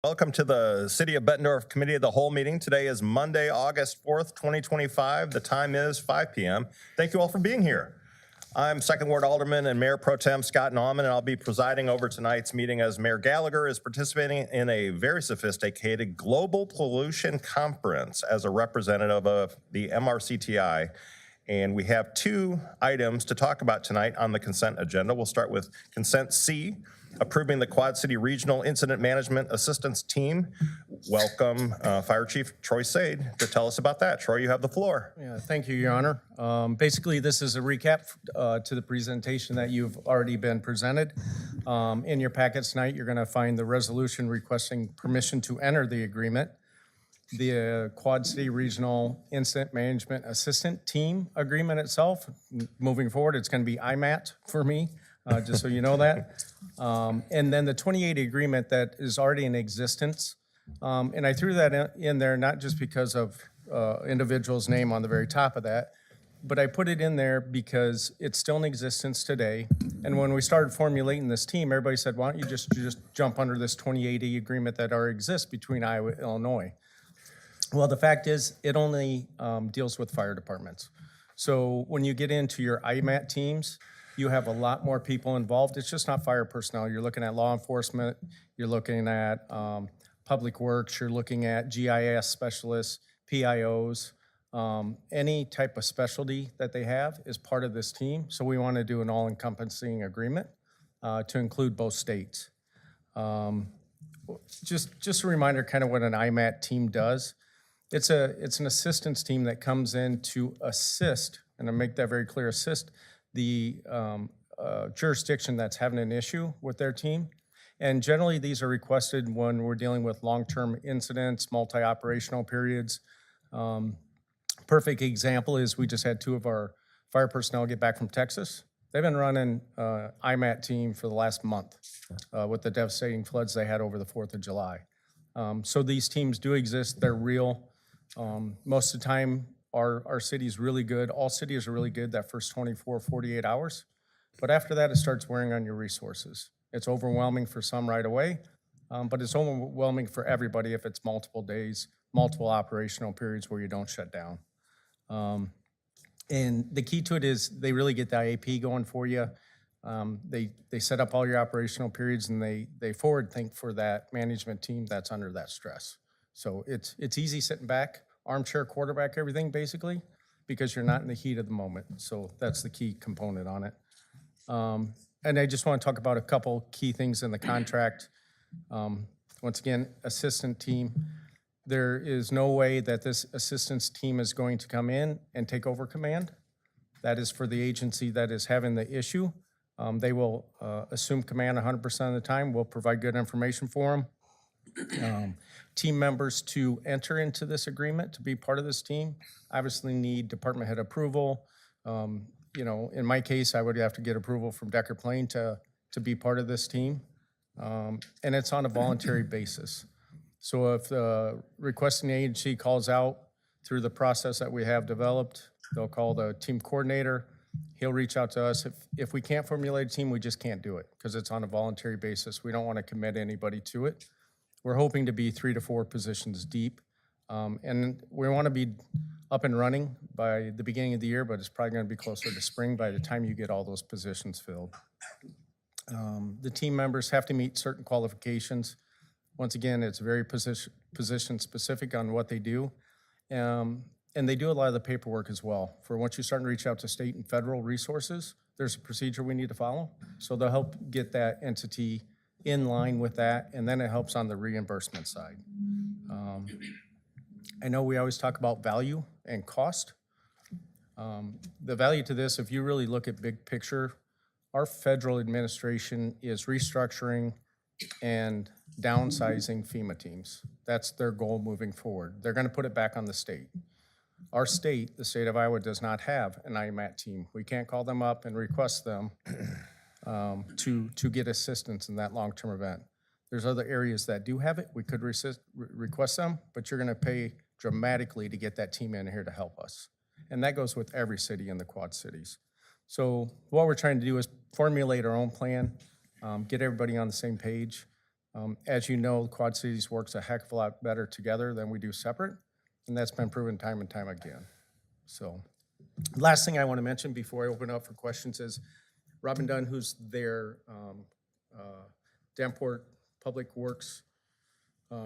Welcome to the City of Bettendorf Committee of the Whole meeting. Today is Monday, August 4th, 2025. The time is 5 p.m. Thank you all for being here. I'm Second Ward Alderman and Mayor Pro Tem Scott Nauman, and I'll be presiding over tonight's meeting as Mayor Gallagher is participating in a very sophisticated global pollution conference as a representative of the MRCTI. And we have two items to talk about tonight on the consent agenda. We'll start with consent C, approving the Quad City Regional Incident Management Assistance Team. Welcome Fire Chief Troy Sade to tell us about that. Troy, you have the floor. Yeah, thank you, Your Honor. Basically, this is a recap to the presentation that you've already been presented. In your packets tonight, you're going to find the resolution requesting permission to enter the agreement. The Quad City Regional Incident Management Assistant Team agreement itself. Moving forward, it's going to be IMAT for me, just so you know that. And then the 2080 agreement that is already in existence. And I threw that in there not just because of individual's name on the very top of that, but I put it in there because it's still in existence today. And when we started formulating this team, everybody said, why don't you just jump under this 2080 agreement that already exists between Iowa and Illinois? Well, the fact is, it only deals with fire departments. So when you get into your IMAT teams, you have a lot more people involved. It's just not fire personnel. You're looking at law enforcement, you're looking at public works, you're looking at GIS specialists, PIOs, any type of specialty that they have is part of this team. So we want to do an all-encompassing agreement to include both states. Just a reminder kind of what an IMAT team does. It's an assistance team that comes in to assist, and I make that very clear, assist the jurisdiction that's having an issue with their team. And generally, these are requested when we're dealing with long-term incidents, multi-operational periods. Perfect example is we just had two of our fire personnel get back from Texas. They've been running IMAT team for the last month with the devastating floods they had over the 4th of July. So these teams do exist, they're real. Most of the time, our city's really good. All cities are really good that first 24, 48 hours. But after that, it starts wearing on your resources. It's overwhelming for some right away, but it's overwhelming for everybody if it's multiple days, multiple operational periods where you don't shut down. And the key to it is they really get the IAP going for you. They set up all your operational periods and they forward think for that management team that's under that stress. So it's easy sitting back, armchair quarterback everything basically, because you're not in the heat of the moment. So that's the key component on it. And I just want to talk about a couple key things in the contract. Once again, assistant team. There is no way that this assistance team is going to come in and take over command. That is for the agency that is having the issue. They will assume command 100% of the time. We'll provide good information for them. Team members to enter into this agreement, to be part of this team, obviously need department head approval. You know, in my case, I would have to get approval from Decker Plain to be part of this team. And it's on a voluntary basis. So if the requesting agency calls out through the process that we have developed, they'll call the team coordinator. He'll reach out to us. If we can't formulate a team, we just can't do it because it's on a voluntary basis. We don't want to commit anybody to it. We're hoping to be 3 to 4 positions deep. And we want to be up and running by the beginning of the year, but it's probably going to be closer to spring by the time you get all those positions filled. The team members have to meet certain qualifications. Once again, it's very position specific on what they do. And they do a lot of the paperwork as well. For once you start to reach out to state and federal resources, there's a procedure we need to follow. So they'll help get that entity in line with that, and then it helps on the reimbursement side. I know we always talk about value and cost. The value to this, if you really look at big picture, our federal administration is restructuring and downsizing FEMA teams. That's their goal moving forward. They're gonna put it back on the state. Our state, the state of Iowa, does not have an IMAT team. We can't call them up and request them to get assistance in that long-term event. There's other areas that do have it. We could request them, but you're gonna pay dramatically to get that team in here to help us. And that goes with every city in the Quad Cities. So what we're trying to do is formulate our own plan, get everybody on the same page. As you know, Quad Cities works a heck of a lot better together than we do separate, and that's been proven time and time again. So, last thing I want to mention before I open up for questions is Robin Dunn, who's their Davenport Public Works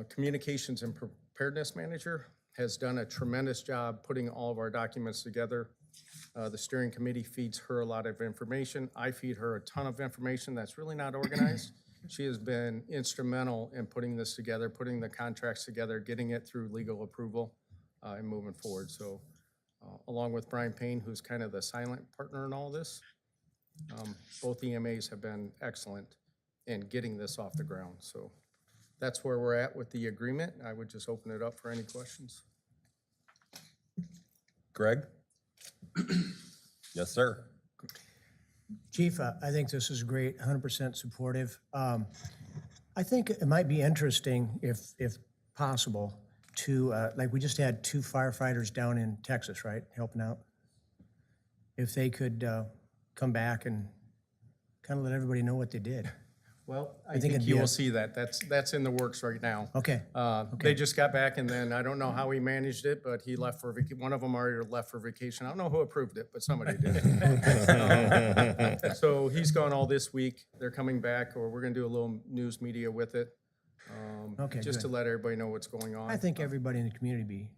Communications and Preparedness Manager, has done a tremendous job putting all of our documents together. The steering committee feeds her a lot of information. I feed her a ton of information that's really not organized. She has been instrumental in putting this together, putting the contracts together, getting it through legal approval, and moving forward. So along with Brian Payne, who's kind of the silent partner in all this, both EMAs have been excellent in getting this off the ground. So that's where we're at with the agreement. I would just open it up for any questions. Greg? Yes, sir. Chief, I think this is great, 100% supportive. I think it might be interesting, if possible, to, like we just had 2 firefighters down in Texas, right, helping out? If they could come back and kind of let everybody know what they did. Well, I think think it'd you be will see that. That's in the works right now. Okay, They just got back, and then I don't know how he managed it, but he left for one of them already left for vacation. I don't know who approved it, but somebody did. So he's gone all this week. They're coming back, or we're gonna do a little news media with it, Okay, just to good. let everybody know what's going on. I think everybody in the community be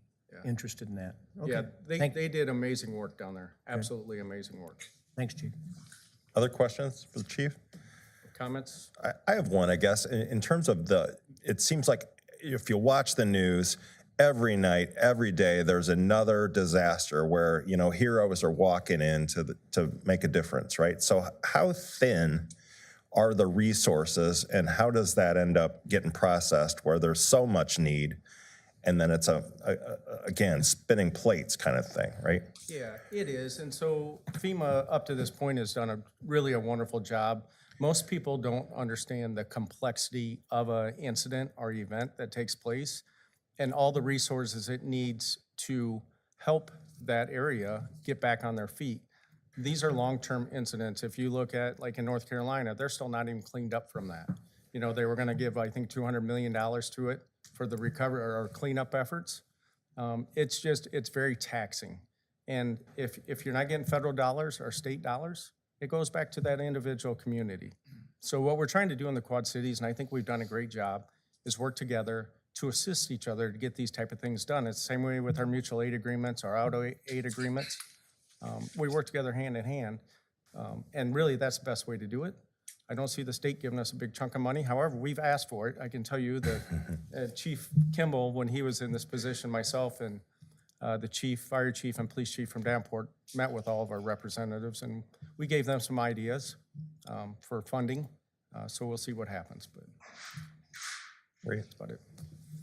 interested in that. Yeah, Okay, they did amazing work down there. Absolutely amazing work. thanks, Chief. Other questions for the chief? Comments? I have one, I guess, in terms of it seems like if you watch the news, every night, every day, there's another disaster where, heroes are walking in to make a difference, right? So how thin are the resources, and how does that end up getting processed where there's so much need, and then it's again, spinning plates kind of thing, right? Yeah, it is. And so FEMA, up to this point, has done really a wonderful job. Most people don't understand the complexity of an incident or event that takes place and all the resources it needs to help that area get back on their feet. These are long-term incidents. If you look at, like in North Carolina, they're still not even cleaned up from that. They were gonna give, I think, $200 million to it for the recovery or cleanup efforts. It's very taxing. And if you're not getting federal dollars or state dollars, it goes back to that individual community. So what we're trying to do in the Quad Cities, and I think we've done a great job, is work together to assist each other to get these type of things done. It's the same way with our mutual aid agreements, our auto aid agreements. We work together hand in hand, and really that's the best way to do it. I don't see the state giving us a big chunk of money. However, we've asked for it. I can tell you that Chief Kimball, when he was in this position, myself and the chief, fire chief, and police chief from Davenport met with all of our representatives, and we gave them some ideas for funding. So we'll see what happens, but Great. that's about it.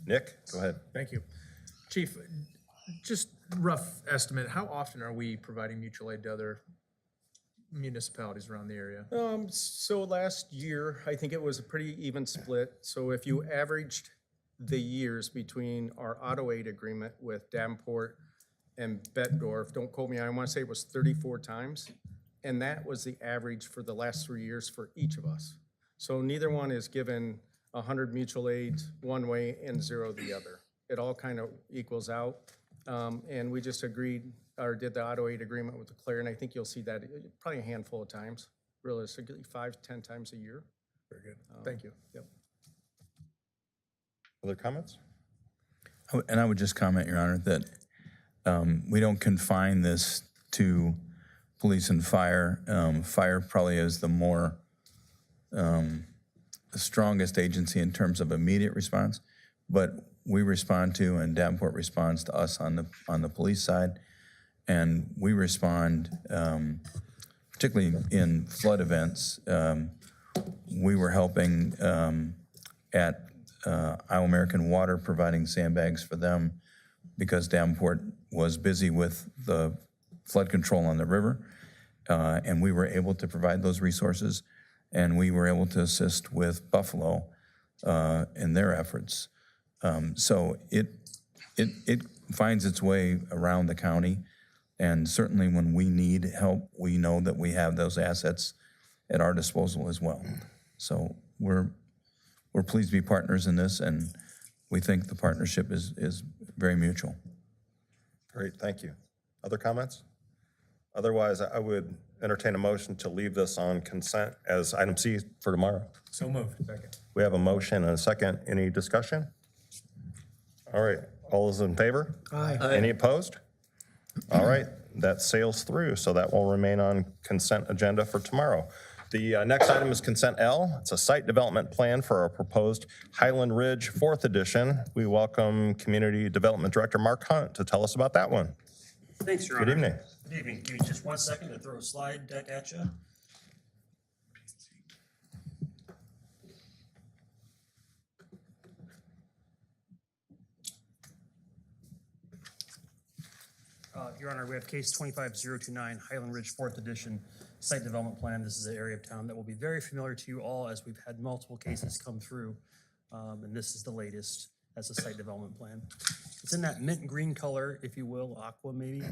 Nick, go ahead. Thank you. Chief, just rough estimate, how often are we providing mutual aid to other municipalities around the area? So last year, I think it was a pretty even split. So if you averaged the years between our auto aid agreement with Davenport and Bettendorf, don't quote me, I want to say it was 34 times. And that was the average for the last 3 years for each of us. So neither one is given 100 mutual aids one way and 0 the other. It all kind of equals out. And we just agreed, or did the auto aid agreement with the Claire, and I think you'll see that probably a handful of times, realistically 5 to 10 times a year. Very good. Thank you. Yep. Other comments? And I would just comment, Your Honor, that we don't confine this to police and fire. Fire probably is the strongest agency in terms of immediate response, but we respond to, and Davenport responds to us on the police side, and we respond, particularly in flood events. We were helping at Iowa American Water, providing sandbags for them because Davenport was busy with the flood control on the river, and we were able to provide those resources, and we were able to assist with Buffalo in their efforts. So it finds its way around the county, and certainly when we need help, we know that we have those assets at our disposal as well. So we're we're pleased to be partners in this, and we think the partnership is very mutual. Great, thank you. Other comments? Otherwise, I would entertain a motion to leave this on consent as item C for tomorrow. So moved. Second. We have a motion and a second. Any discussion? All right, all those in favor? Aye. Any opposed? All right, that sails through, so that will remain on consent agenda for tomorrow. The next item is consent L. It's a site development plan for our proposed Highland Ridge 4th edition. We welcome Community Development Director Mark Hunt to tell us about that one. Thanks, Your Good Honor. evening. Good evening. Give me just 1 second to throw a slide deck at you. Your Honor, we have case 25029, Highland Ridge 4th Edition Site Development Plan. This is an area of town that will be very familiar to you all as we've had multiple cases come through. And this is the latest as a site development plan. It's in that mint and green color, if you will, aqua maybe,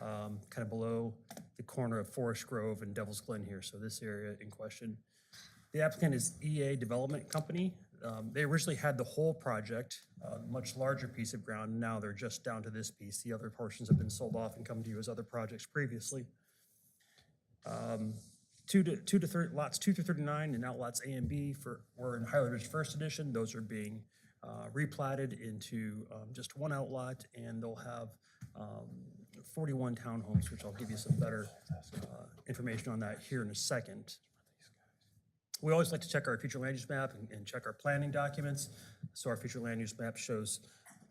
kind of below the corner of Forest Grove and Devil's Glen here, so this area in question. The applicant is EA Development Company. They originally had the whole project, a much larger piece of ground. Now they're just down to this piece. The other portions have been sold off and come to you as other projects previously. Lots 2 to 39 and outlots A and B were in Highland Ridge 1st Edition. Those are being replatted into just one outlot, and they'll have 41 townhomes, which I'll give you some better information on that here in a second. We always like to check our future land use map and check our planning documents. So our future land use map shows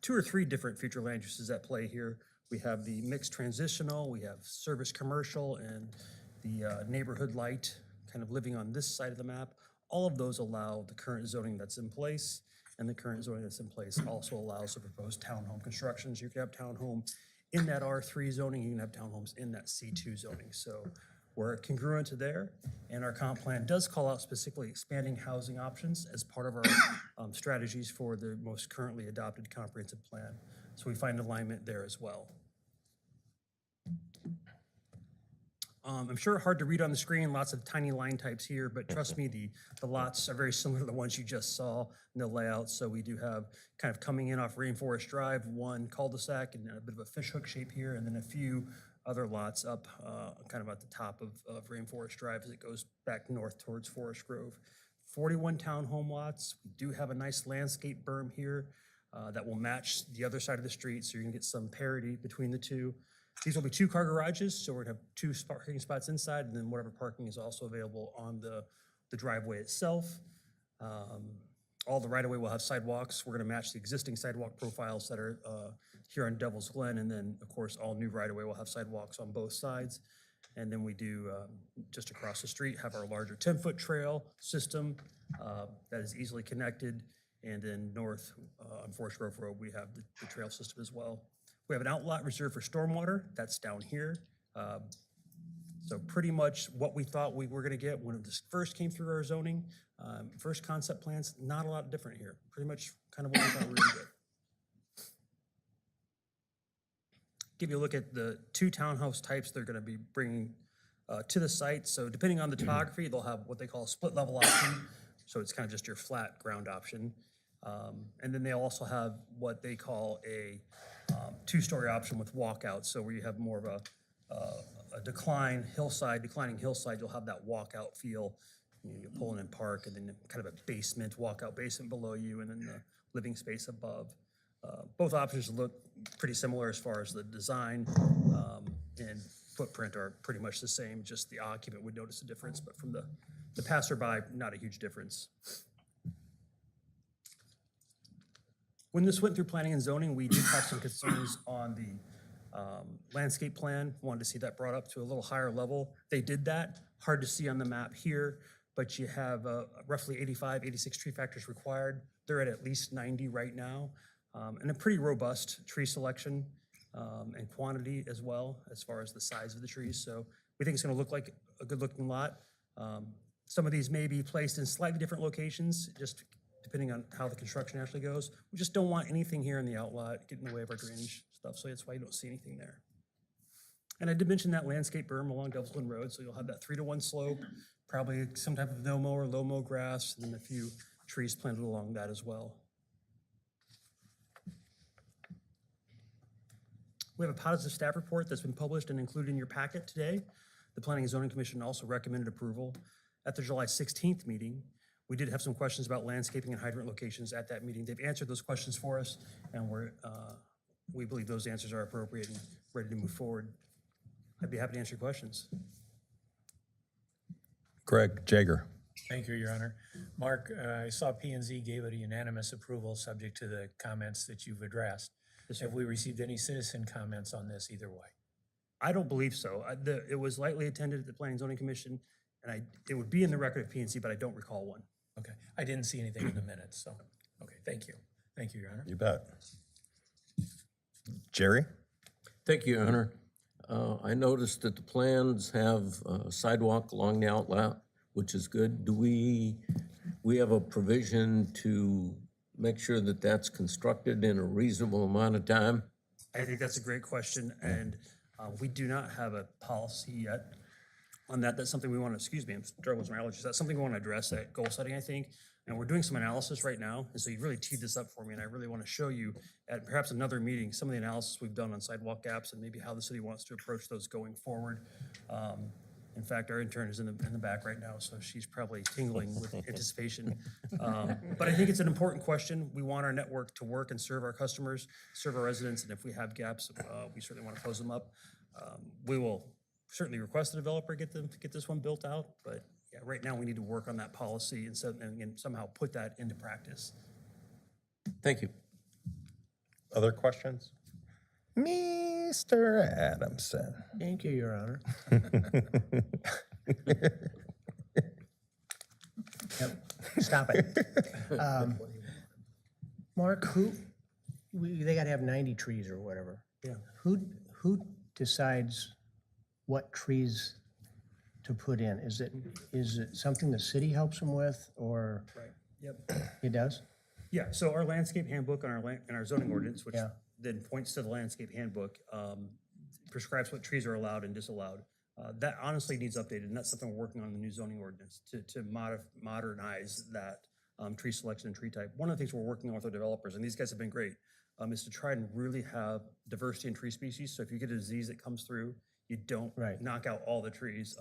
2 or 3 different future land uses at play here. We have the mixed transitional, we have service commercial, and the neighborhood light kind of living on this side of the map. All of those allow the current zoning that's in place, and the current zoning that's in place also allows the proposed townhome constructions. You can have townhome in that R3 zoning, you can have townhomes in that C2 zoning. So we're congruent to there, and our comp plan does call out specifically expanding housing options as part of our strategies for the most currently adopted comprehensive plan. So we find alignment there as well. I'm sure hard to read on the screen, lots of tiny line types here, but trust me, the lots are very similar to the ones you just saw in the layout. So we do have kind of coming in off Rainforest Drive, one cul-de-sac and a bit of a fishhook shape here, and then a few other lots up kind of at the top of Rainforest Drive as it goes back north towards Forest Grove. 41 townhome lots. We do have a nice landscape berm here that will match the other side of the street, so you're gonna get some parity between the two. These will be 2-car garages, so we're gonna have 2 parking spots inside, and then whatever parking is also available on the driveway itself. All the right-of-way will have sidewalks. We're gonna match the existing sidewalk profiles that are here on Devil's Glen, and then, of course, all new right-of-way will have sidewalks on both sides. And then we do, just across the street, have our larger 10-foot trail system that is easily connected. And then north on Forest Grove Road, we have the trail system as well. We have an outlot reserved for stormwater. That's down here. So pretty much what we thought we were gonna get when this first came through our zoning, first concept plans, not a lot different here. Pretty much kind of what we thought we were gonna get. Give you a look at the 2 townhouse types they're gonna be bringing to the site. So depending on the topography, they'll have what they call a split level option. So it's kind of just your flat ground option. And then they also have what they call a 2-story option with walkout. So where you have more of a declining hillside, you'll have that walkout feel. You pull in and park, and then kind of a basement, walkout basement below you, and then the living space above. Both options look pretty similar as far as the design and footprint are pretty much the same, just the occupant would notice a difference, but from the passerby, not a huge difference. When this went through planning and zoning, we did have some concerns on the landscape plan. Wanted to see that brought up to a little higher level. They did that. Hard to see on the map here, but you have roughly 85, 86 tree factors required. They're at least 90 right now, and a pretty robust tree selection and quantity as well, as far as the size of the trees. So we think it's gonna look like a good looking lot. Some of these may be placed in slightly different locations, just depending on how the construction actually goes. We just don't want anything here in the outlot get in the way of our drainage stuff, so that's why you don't see anything there. And I did mention that landscape berm along Devil's Glen Road, so you'll have that 3-to-1 slope, probably some type of no-mow or low-mow grass, and then a few trees planted along that as well. We have a positive staff report that's been published and included in your packet today. The Planning and Zoning Commission also recommended approval. At the July 16th meeting, we did have some questions about landscaping and hydrant locations at that meeting. They've answered those questions for us, and we believe those answers are appropriate and ready to move forward. I'd be happy to answer your questions. Greg Jager. Thank you, Your Honor. Mark, I saw P and Z gave it a unanimous approval subject to the comments that you've addressed. Have we received any citizen comments on this either way? I don't believe so. It was lightly attended at the Planning and Zoning Commission, and it would be in the record of PNC, but I don't recall one. Okay, I didn't see anything in the minutes, so, okay, thank you. Thank you, Your Honor. You bet. Jerry? Thank you, Your Honor. I noticed that the plans have a sidewalk along the outlet, which is good. Do we have a provision to make sure that that's constructed in a reasonable amount of time? I think that's a great question, and we do not have a policy yet on that. That's something we want to, excuse me, I'm struggling with my allergies. That's something we want to address at goal setting, I think. And we're doing some analysis right now, and so you really teed this up for me, and I really want to show you at perhaps another meeting some of the analysis we've done on sidewalk gaps and maybe how the city wants to approach those going forward. In fact, our intern is in the back right now, so she's probably tingling with anticipation. But I think it's an important question. We want our network to work and serve our customers, serve our residents, and if we have gaps, we certainly want to close them up. We will certainly request the developer get this one built out, but yeah, right now we need to work on that policy and somehow put that into practice. Thank you. Other questions? Mr. Adamson. Thank you, Your Honor. Yep, stop it. Mark, they gotta have 90 trees or whatever. Yeah. Who decides what trees to put in? Is it something the city helps them with, or Right. Yep. it does? Yeah, so our landscape handbook and our zoning ordinance, which Yeah. then points to the landscape handbook, prescribes what trees are allowed and disallowed. That honestly needs updated, and that's something we're working on in the new zoning ordinance to modernize that tree selection and tree type. One of the things we're working on with our developers, and these guys have been great, is to try and really have diversity in tree species. So if you get a disease that comes through, you don't Right. knock out all the trees.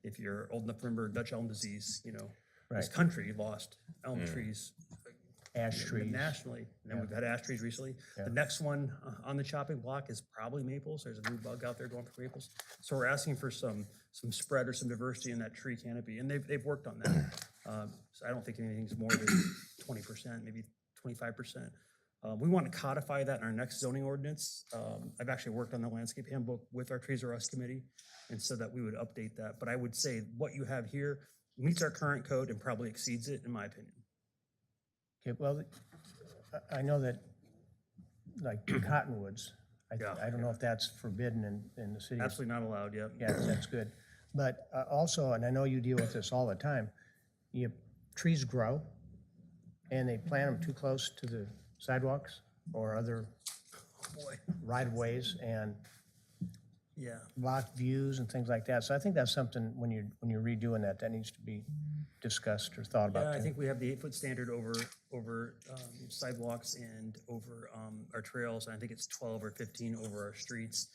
If you're old enough to remember Dutch elm disease, this Right. country lost elm trees Ash trees. nationally, and then we've had ash trees recently. The next one on the chopping block is probably maples. There's a new bug out there going for maples. So we're asking for some spread or some diversity in that tree canopy, and they've worked on that. So I don't think anything's more than 20%, maybe 25%. We want to codify that in our next zoning ordinance. I've actually worked on the landscape handbook with our Trees Are Us committee, and so that we would update that. But I would say what you have here meets our current code and probably exceeds it, in my opinion. Okay, well, I know that, like cottonwoods, Yeah. I don't know if that's forbidden in the city. Absolutely not allowed, yep. Yeah, that's good. But also, and I know you deal with this all the time, trees grow and they plant them too close to the sidewalks or other Boy, right-of-ways and yeah. block views and things like that. So I think that's something, when you're redoing that needs to be discussed or thought Yeah, about. I too. think we have the 8-foot standard over sidewalks and over our trails, and I think it's 12 or 15 over our streets.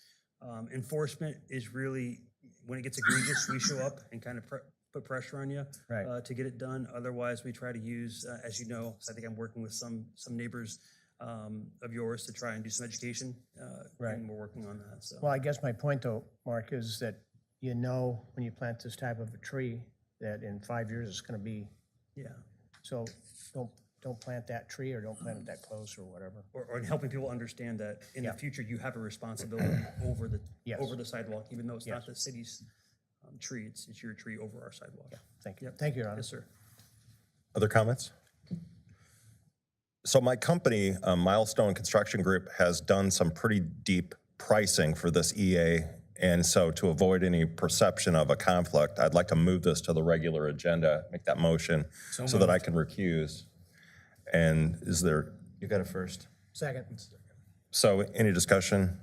Enforcement is really, when it gets egregious, we show up and kind of put pressure on you Right. to get it done. Otherwise, we try to use, as you know, so I think I'm working with some neighbors of yours to try and do some education, Right. and we're working on that, so. Well, I guess my point though, Mark, is that when you plant this type of a tree, that in 5 years it's gonna be, Yeah, so don't plant that tree or don't plant it that close or whatever. or in helping people understand that in the Yeah. future, you have a responsibility over the Yes. sidewalk, even though it's Yes. not the city's tree, it's your tree over our sidewalk. Thank you. Yep. Thank you, Your Honor. Yes, sir. Other comments? So my company, Milestone Construction Group, has done some pretty deep pricing for this EA. And so to avoid any perception of a conflict, I'd like to move this to the regular agenda, make that motion so that I can recuse. And You got it first. Second. So any discussion?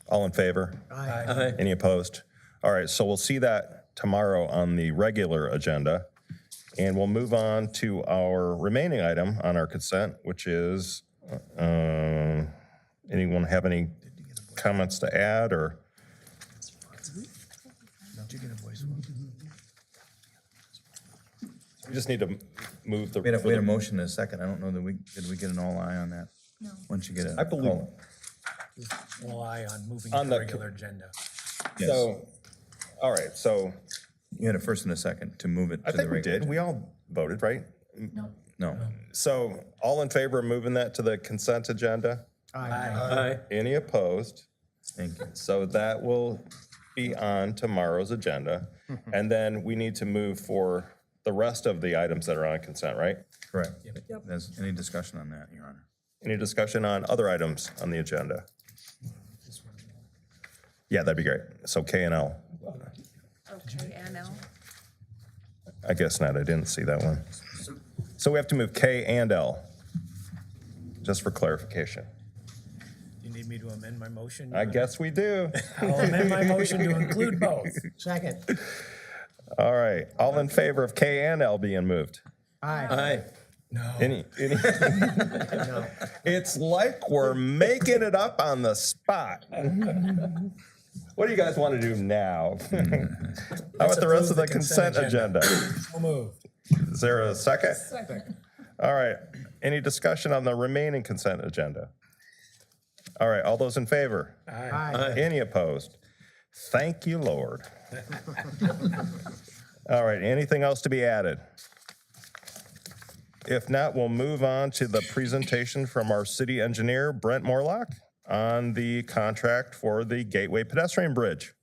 All in favor? Aye. Any opposed? All right, so we'll see that tomorrow on the regular agenda. And we'll move on to our remaining item on our consent, which is, anyone have any comments to add or? We just need to move the. We had a motion in a second. I don't know that did we get an all eye on that? No. Once you get a. I believe. Well, aye on moving On to the- the regular agenda. Yes. So, all right, so You had a first and a second to move it I to the think we regular. did. We all voted, right? No. So all in favor of moving that to the consent agenda? Aye. Any opposed? Thank you. So that will be on tomorrow's agenda. And then we need to move for the rest of the items that are on consent, right? Correct. There's any discussion on that, Your Honor? Any discussion on other items on the agenda? Yeah, that'd be great. So K and L. Okay, and L. I guess not. I didn't see that one. So we have to move K and L, just for clarification. You need me to amend my motion? I guess we do. I'll amend my motion to include both. Second. All right. All in favor of K and L being moved? Aye. Aye. Any? It's like we're making it up on the spot. What do you guys want to do now? How about the rest of the consent agenda? So moved. Is there a second? Second. All right. Any discussion on the remaining consent agenda? All right. All those in favor? Aye. Any opposed? Thank you, Lord. All right. Anything else to be added? If not, we'll move on to the presentation from our city engineer, Brent Morlock, on the contract for the Gateway Pedestrian Bridge.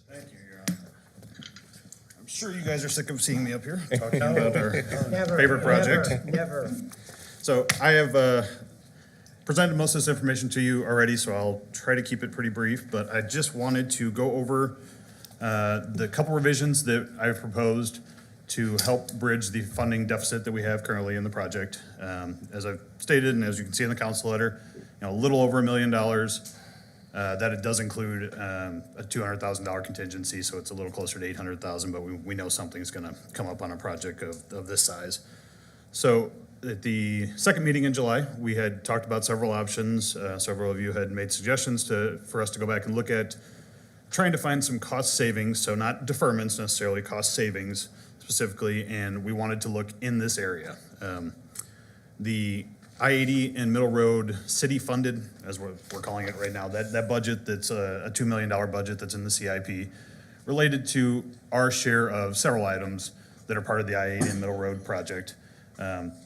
Thank you, Your Honor. I'm sure you guys are sick of seeing me up here talking about our Never. favorite project. Never. So I have presented most of this information to you already, so I'll try to keep it pretty brief, but I just wanted to go over the couple revisions that I've proposed to help bridge the funding deficit that we have currently in the project. As I've stated, and as you can see in the council letter, a little over $1 million. That it does include a $200,000 contingency, so it's a little closer to 800,000, but we know something's gonna come up on a project of this size. So at the second meeting in July, we had talked about several options. Several of you had made suggestions for us to go back and look at trying to find some cost savings, so not deferments necessarily, cost savings specifically, and we wanted to look in this area. The I-80 and Middle Road city funded, as we're calling it right now, that budget that's a $2 million budget that's in the CIP, related to our share of several items that are part of the I-80 and Middle Road project.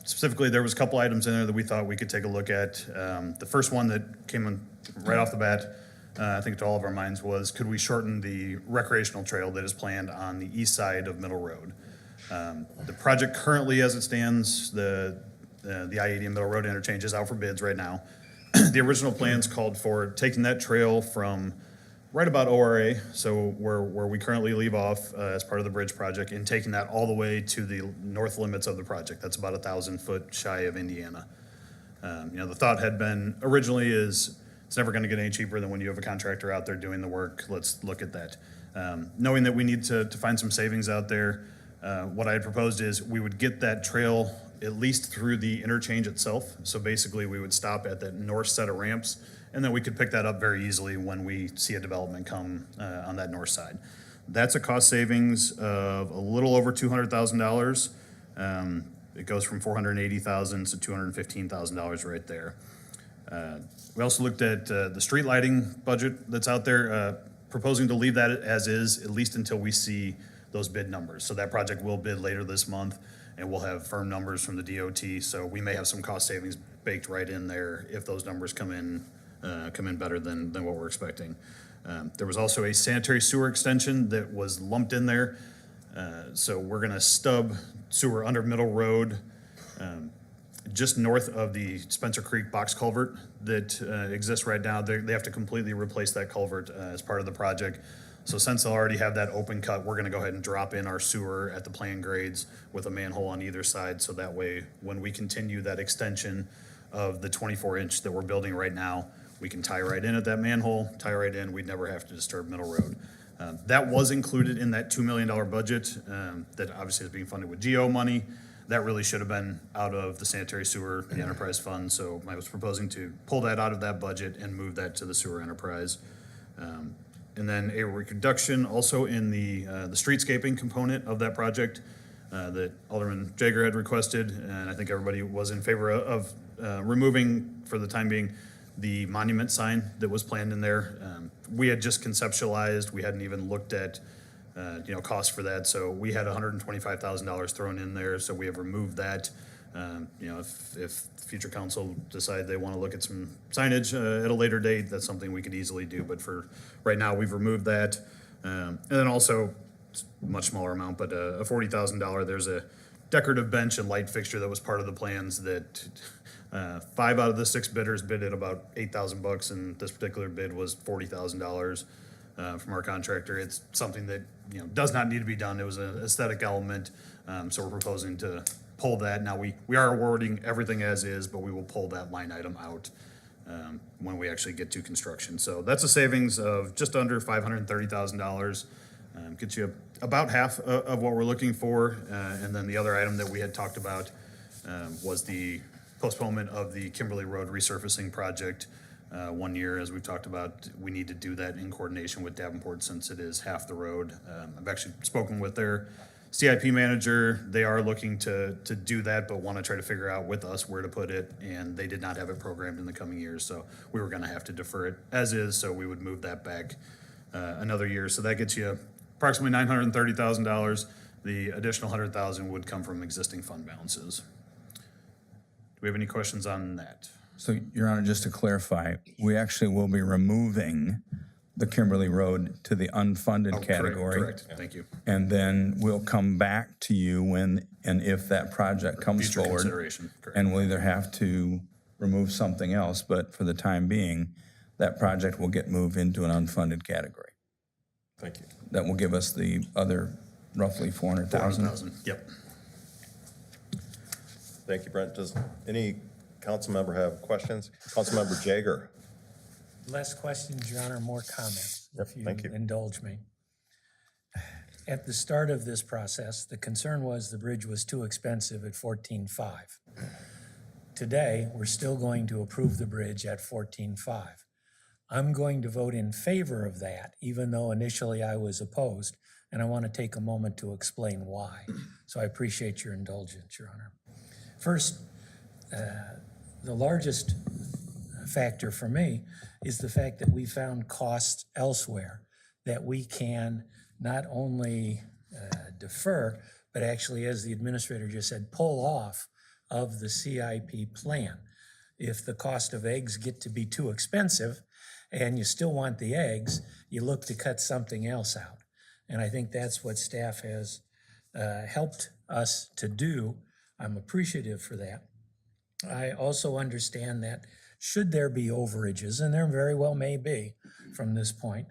Specifically, there was a couple items in there that we thought we could take a look at. The first one that came in right off the bat, I think to all of our minds, was could we shorten the recreational trail that is planned on the east side of Middle Road? The project currently, as it stands, the I-80 and Middle Road interchange is out for bids right now. The original plans called for taking that trail from right about ORA, so where we currently leave off as part of the bridge project, and taking that all the way to the north limits of the project. That's about 1,000 foot shy of Indiana. The thought had been originally is it's never going to get any cheaper than when you have a contractor out there doing the work. Let's look at that. Knowing that we need to find some savings out there, what I had proposed is we would get that trail at least through the interchange itself. So basically we would stop at that north set of ramps, and then we could pick that up very easily when we see a development come on that north side. That's a cost savings of a little over $200,000. It goes from $480,000 to $215,000 right there. We also looked at the street lighting budget that's out there, proposing to leave that as is, at least until we see those bid numbers. So that project will bid later this month, and we'll have firm numbers from the DOT. So we may have some cost savings baked right in there if those numbers come in better than what we're expecting. There was also a sanitary sewer extension that was lumped in there. So we're gonna stub sewer under Middle Road, just north of the Spencer Creek box culvert that exists right now. They have to completely replace that culvert as part of the project. So since they'll already have that open cut, we're gonna go ahead and drop in our sewer at the plan grades with a manhole on either side. So that way, when we continue that extension of the 24-inch that we're building right now, we can tie right in at that manhole, tie right in, we'd never have to disturb Middle Road. That was included in that $2 million budget that obviously is being funded with GO money. That really should have been out of the sanitary sewer, the enterprise fund. So I was proposing to pull that out of that budget and move that to the sewer enterprise. And then a reduction also in the streetscaping component of that project that Alderman Jager had requested, and I think everybody was in favor of removing, for the time being, the monument sign that was planned in there. We had just conceptualized, we hadn't even looked at cost for that, so we had $125,000 thrown in there, so we have removed that. If future council decide they want to look at some signage at a later date, that's something we could easily do, but for right now, we've removed that. And then also, much smaller amount, but a $40,000, there's a decorative bench and light fixture that was part of the plans that 5 out of the 6 bidders bid at about $8,000, and this particular bid was $40,000 from our contractor. It's something that does not need to be done. It was an aesthetic element, so we're proposing to pull that. Now we are awarding everything as is, but we will pull that line item out when we actually get to construction. So that's a savings of just under $530,000. Gets you about half of what we're looking for. And then the other item that we had talked about was the postponement of the Kimberly Road resurfacing project 1 year. As we've talked about, we need to do that in coordination with Davenport since it is half the road. I've actually spoken with their CIP manager. They are looking to do that, but want to try to figure out with us where to put it, and they did not have it programmed in the coming years, so we were going to have to defer it as is, so we would move that back another year. So that gets you approximately $930,000. The additional $100,000 would come from existing fund balances. Do we have any questions on that? So, Your Honor, just to clarify, we actually will be removing the Kimberly Road to the unfunded category. Correct, thank you. And then we'll come back to you when and if that project comes Future forward. consideration, correct. And we'll either have to remove something else, but for the time being, that project will get moved into an unfunded category. Thank you. That will give us the other roughly 400,000. 400,000, yep. Thank you, Brent. Does any council member have questions? Councilmember Jager. Less questions, Your Honor, more comments, if thank you. indulge me. At the start of this process, the concern was the bridge was too expensive at $14.5. Today, we're still going to approve the bridge at $14.5. I'm going to vote in favor of that, even though initially I was opposed, and I want to take a moment to explain why. So I appreciate your indulgence, Your Honor. First, the largest factor for me is the fact that we found costs elsewhere that we can not only defer, but actually, as the administrator just said, pull off of the CIP plan. If the cost of eggs get to be too expensive and you still want the eggs, you look to cut something else out. And I think that's what staff has helped us to do. I'm appreciative for that. I also understand that should there be overages, and there very well may be from this point,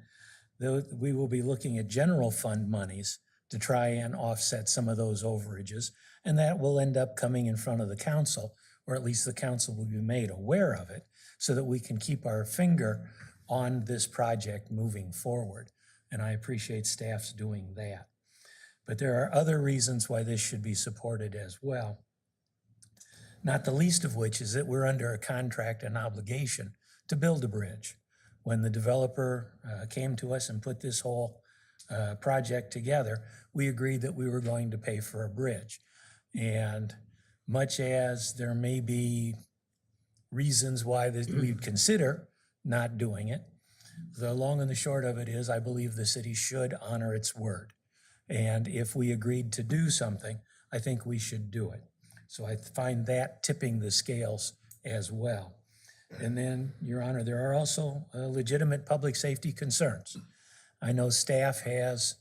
we will be looking at general fund monies to try and offset some of those overages, and that will end up coming in front of the council, or at least the council will be made aware of it, so that we can keep our finger on this project moving forward. And I appreciate staff's doing that. But there are other reasons why this should be supported as well. Not the least of which is that we're under a contract and obligation to build a bridge. When the developer came to us and put this whole project together, we agreed that we were going to pay for a bridge. And much as there may be reasons why we'd consider not doing it, the long and the short of it is I believe the city should honor its word. And if we agreed to do something, I think we should do it. So I find that tipping the scales as well. And then, Your Honor, there are also legitimate public safety concerns. I know staff has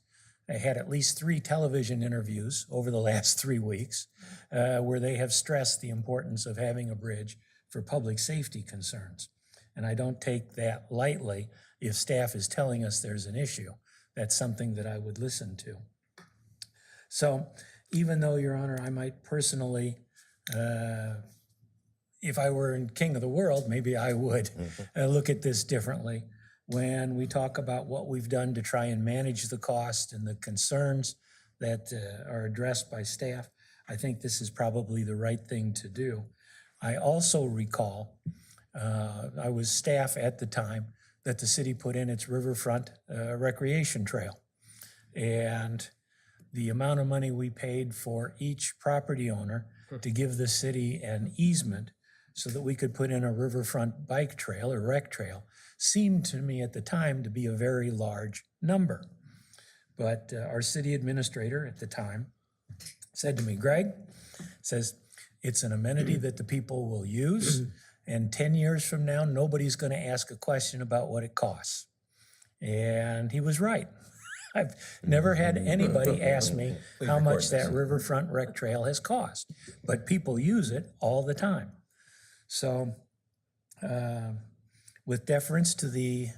had at least 3 television interviews over the last 3 weeks where they have stressed the importance of having a bridge for public safety concerns. And I don't take that lightly. If staff is telling us there's an issue, that's something that I would listen to. So even though, Your Honor, I might personally, if I were in king of the world, maybe I would look at this differently. when we talk about what we've done to try and manage the cost and the concerns that are addressed by staff, I think this is probably the right thing to do. I also recall, I was staff at the time that the city put in its riverfront recreation trail. And the amount of money we paid for each property owner to give the city an easement so that we could put in a riverfront bike trail or rec trail seemed to me at the time to be a very large number. But our city administrator at the time said to me, Greg, says, it's an amenity that the people will use, and 10 years from now, nobody's going to ask a question about what it costs. And he was right. I've never had anybody ask me how much that riverfront rec trail has cost, but people use it all the time. So with deference to the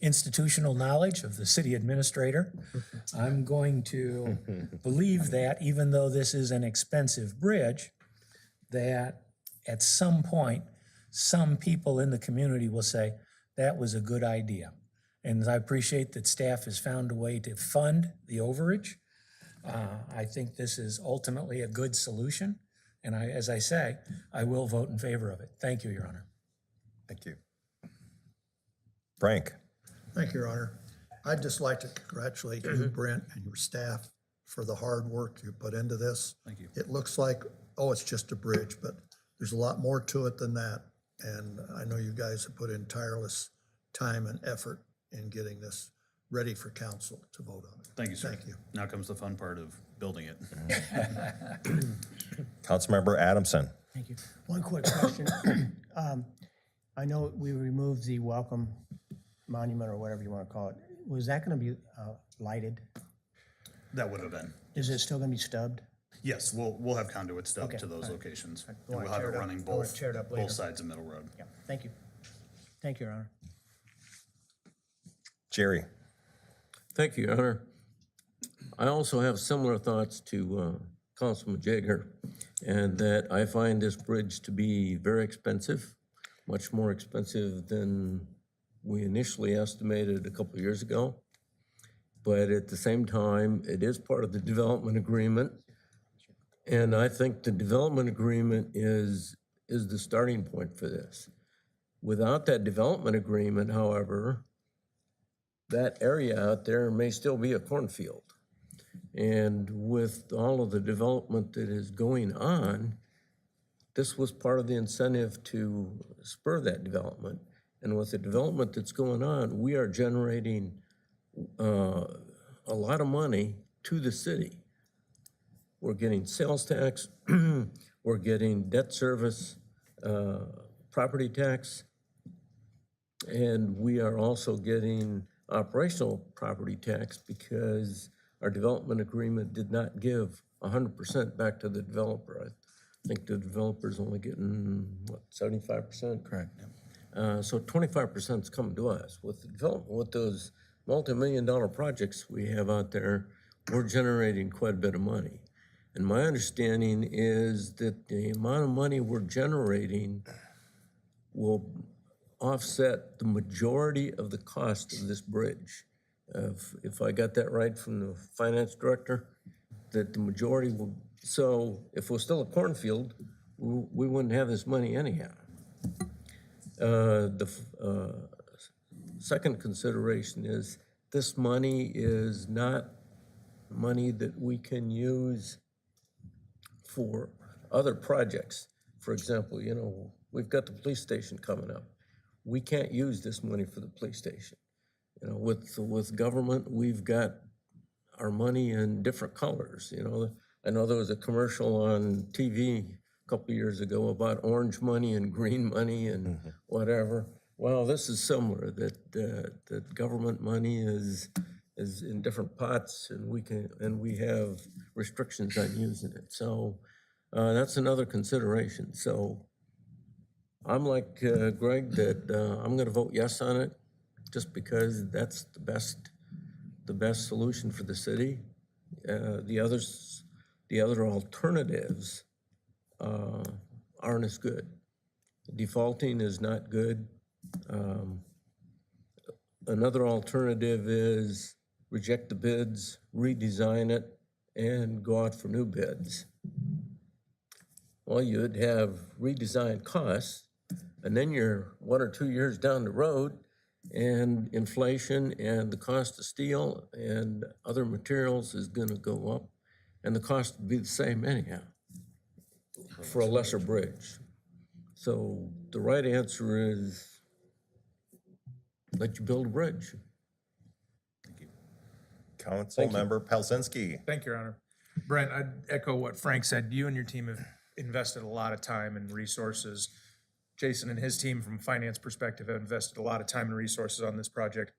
institutional knowledge of the city administrator, I'm going to believe that even though this is an expensive bridge, that at some point, some people in the community will say, that was a good idea. And I appreciate that staff has found a way to fund the overage. I think this is ultimately a good solution. And as I say, I will vote in favor of it. Thank you, Your Honor. Thank you. Frank? Thank you, Your Honor. I'd just like to congratulate you, Brent, and your staff for the hard work you put into this. Thank you. It looks like, oh, it's just a bridge, but there's a lot more to it than that. And I know you guys have put in tireless time and effort in getting this ready for council to vote on it. Thank you, sir. Thank you. Now comes the fun part of building it. Councilmember Adamson? Thank you. One quick question. I know we removed the welcome monument or whatever you want to call it. Was that going to be lighted? That would have been. Is it still going to be stubbed? Yes, we'll have conduit stubbed Okay, to those all right. locations. I And wanna we'll have tear it it up. running I wanna both, tear it up later. both sides of Middle Road. Yeah, thank you. Thank you, Your Honor. Jerry? Thank you, Your Honor. I also have similar thoughts to Councilman Jager, and that I find this bridge to be very expensive, much more expensive than we initially estimated a couple of years ago. But at the same time, it is part of the development agreement. And I think the development agreement is the starting point for this. Without that development agreement, however, that area out there may still be a cornfield. And with all of the development that is going on, this was part of the incentive to spur that development. And with the development that's going on, we are generating a lot of money to the city. We're getting sales tax, we're getting debt service, property tax, and we are also getting operational property tax because our development agreement did not give 100% back to the developer. I think the developer's only getting, what, 75%? Correct. So 25% is coming to us. With the development, with those multi-million-dollar projects we have out there, we're generating quite a bit of money. And my understanding is that the amount of money we're generating will offset the majority of the cost of this bridge. If I got that right from the finance director, that the majority will, so if it was still a cornfield, we wouldn't have this money anyhow. The second consideration is this money is not money that we can use for other projects. For example, you know, we've got the police station coming up. We can't use this money for the police station. You know, with government, we've got our money in different colors. You know, I know there was a commercial on TV a couple of years ago about orange money and green money and whatever. Well, this is similar, that government money is in different pots, and we have restrictions on using it. So that's another consideration. So I'm like Greg, that I'm going to vote yes on it, just because that's the best solution for the city. The other alternatives aren't as good. Defaulting is not good. another alternative is reject the bids, redesign it, and go out for new bids. Well, you'd have redesigned costs, and then you're 1 or 2 years down the road, and inflation and the cost of steel and other materials is gonna go up, and the cost would be the same anyhow, for a lesser bridge. So the right answer is let you build a bridge. Councilmember Pelzinski. Thank you, Your Honor. Brent, I'd echo what Frank said. You and your team have invested a lot of time and resources. Jason and his team, from a finance perspective, have invested a lot of time and resources on this project.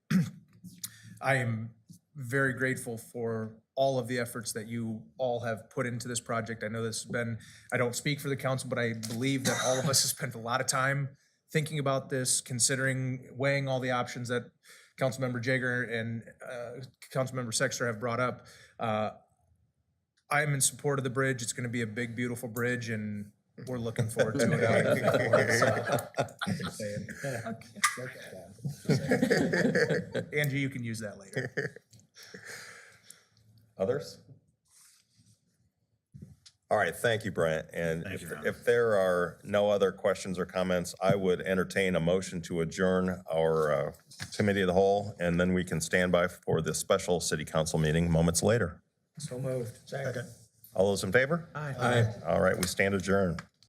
I am very grateful for all of the efforts that you all have put into this project. I know this has been, I don't speak for the council, but I believe that all of us have spent a lot of time thinking about this, considering, weighing all the options that Councilmember Jager and Councilmember Sexter have brought up. I'm in support of the bridge. It's going to be a big, beautiful bridge, and we're looking forward to it. Angie, you can use that later. Others? All right, thank you, Brent. And if there are no other questions or comments, I would entertain a motion to adjourn our committee of the whole, and then we can stand by for the special city council meeting moments later. So moved. Second. All those in favor? Aye. All right, we stand adjourned.